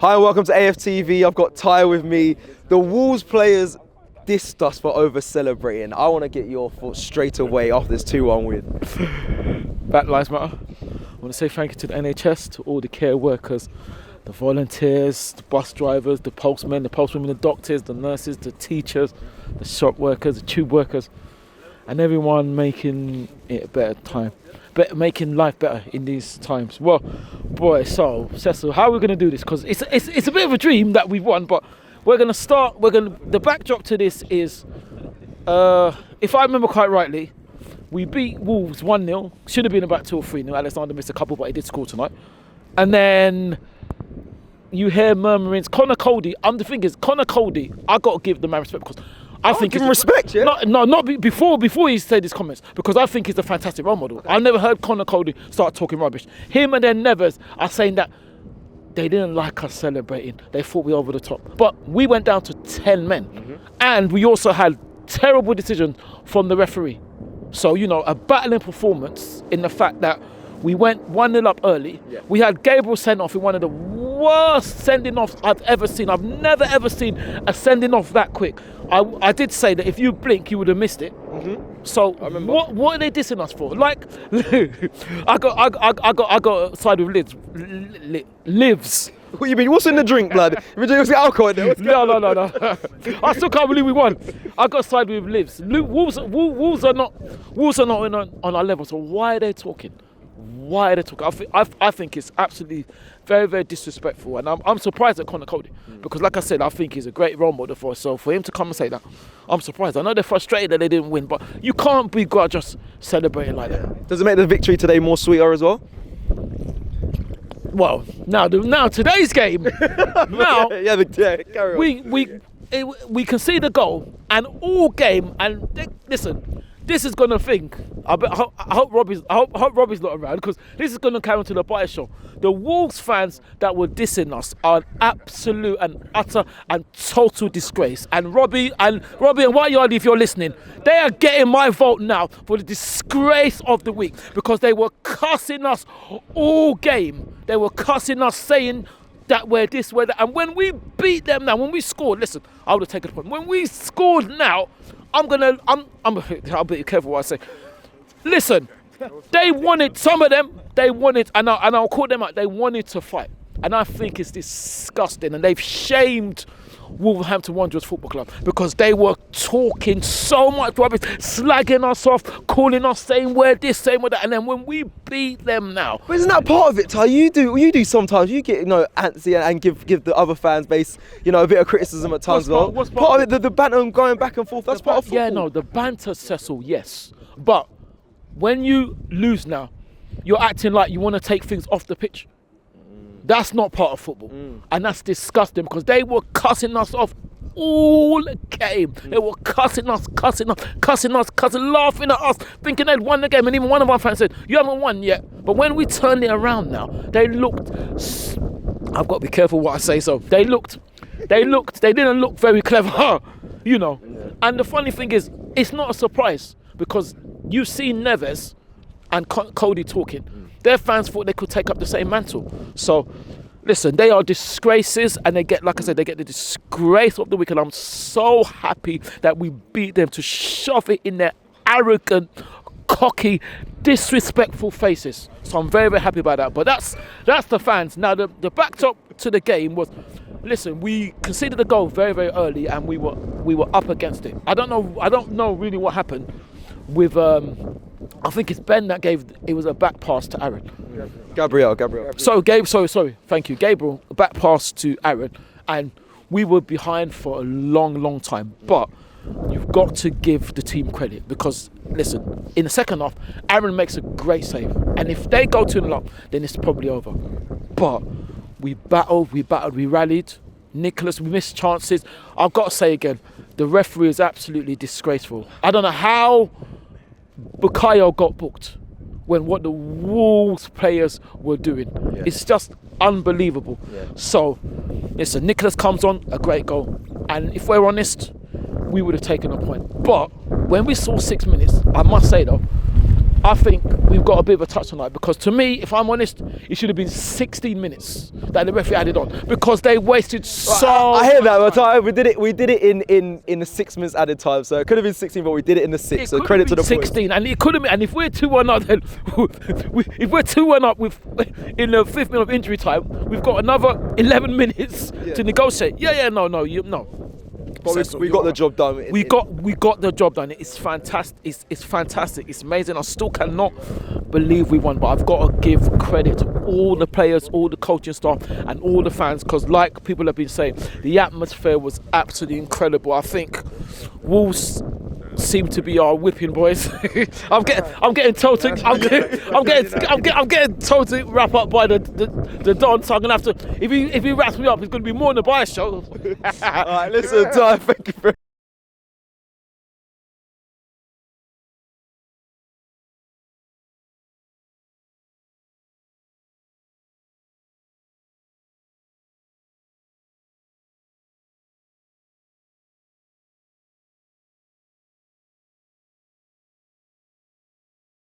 Hi and welcome to AFTV. I've got Ty with me. The Wolves players dissed us for over-celebrating. I want to get your thoughts straight away after this 2-1 win. Black Lives Matter. I want to say thank you to the NHS, to all the care workers, the volunteers, the bus drivers, the postmen, the postwomen, the doctors, the nurses, the teachers, the shop workers, the tube workers, and everyone making it a better time. Making life better in these times. Well, boy, so Cecil, how are we going to do this? Because it's a bit of a dream that we've won, but we're going to start. The backdrop to this is, if I remember quite rightly, we beat Wolves 1-0. Should have been about 2 or 3-0. Alexander missed a couple, but he did score tonight. And then you hear murmurings. Connor Cody. The thing is, Connor Cody, I got to give the man respect because I think give him respect, yeah? Not before he said his comments, because I think he's a fantastic role model. I've never heard Connor Cody start talking rubbish. Him and then Nevers are saying that they didn't like us celebrating. They thought we were over the top. But we went down to 10 men. And we also had terrible decisions from the referee. So, a battling performance in the fact that we went 1-0 up early. Yeah. We had Gabriel sent off in one of the worst sending offs I've ever seen. I've never ever seen a sending off that quick. I did say that if you blink, you would have missed it. So what are they dissing us for? Like, I got side with Lives. What you mean? What's in the drink, blood? You been drinking alcohol in there? No. I still can't believe we won. I got side with Lives. Wolves are not on our level. So why are they talking? I think it's absolutely very, very disrespectful, and I'm surprised at Connor Cody because, like I said, I think he's a great role model for us. So for him to come and say that, I'm surprised. I know they're frustrated that they didn't win, but you can't be just celebrating like that. Does it make the victory today more sweeter as well? Well, now today's game. Carry on. We concede a goal, and all game. And listen. This is gonna think. I hope Robbie's not around because this is gonna carry on to the Bite Show. The Wolves fans that were dissing us are an absolute and utter and total disgrace. And Robbie and Whiteyard, if you're listening, they are getting my vote now for the disgrace of the week because they were cussing us all game. They were cussing us, saying that we're this, we're that. And when we beat them now, when we scored, listen, I would have taken a point. When we scored now, I'll be careful what I say. Listen, some of them, and I'll call them out, they wanted to fight. And I think it's disgusting. And they've shamed Wolverhampton Wanderers Football Club because they were talking so much rubbish, slagging us off, calling us, saying we're this, saying we're that. And then when we beat them now. But isn't that part of it, Ty? You do sometimes. You get, antsy and give the other fans base, a bit of criticism at times. What's part of it? The banter and going back and forth, that's part of football. Yeah, no, the banter, Cecil, yes. But when you lose now, you're acting like you want to take things off the pitch. That's not part of football. And that's disgusting because they were cussing us off all game. They were cussing us, laughing at us, thinking they'd won the game. And even one of our fans said, you haven't won yet. But when we turned it around now, they looked, I've got to be careful what I say, so they didn't look very clever, And the funny thing is, it's not a surprise because you've seen Neves and Cody talking. Their fans thought they could take up the same mantle. So, listen, they are disgraces, and they get the disgrace of the week. And I'm so happy that we beat them to shove it in their arrogant, cocky, disrespectful faces. So I'm very, very happy about that. But that's the fans. Now, the backdrop to the game was, listen, we conceded a goal very, very early, and we were up against it. I don't know really what happened with. I think it's Ben that it was a back pass to Aaron. Gabriel. Sorry, thank you. Gabriel, a back pass to Aaron, and we were behind for a long, long time. But you've got to give the team credit because, listen, in the second half, Aaron makes a great save. And if they go 2-0 up, then it's probably over. But we battled, we rallied. Nicholas, we missed chances. I've got to say again, the referee is absolutely disgraceful. I don't know how Bukayo got booked when what the Wolves players were doing. Yeah. It's just unbelievable. Yeah. So, listen, Nicholas comes on, a great goal. And if we're honest, we would have taken a point. But when we saw 6 minutes, I must say though, I think we've got a bit of a touch tonight because to me, if I'm honest, it should have been 16 minutes that the referee added on because they wasted so. I hear that, but we did it in the 6 minutes added time, so it could have been 16, but we did it in the 6. So credit to the 16, boys. and it could have been. And if we're 2-1 up, then if we're 2-1 up with in the 5th minute of injury time, we've got another 11 minutes to negotiate. No. But we got the job done. We got the job done. It's fantastic. It's fantastic. It's amazing. I still cannot believe we won, but I've got to give credit to all the players, all the coaching staff, and all the fans. Because, like people have been saying, the atmosphere was absolutely incredible. I think Wolves seem to be our whipping boys. I'm getting told to I'm getting told to wrap up by the Don. So I'm gonna have to. If he wraps me up, it's gonna be more than the bias show. All right, listen, Ty, thank you very much.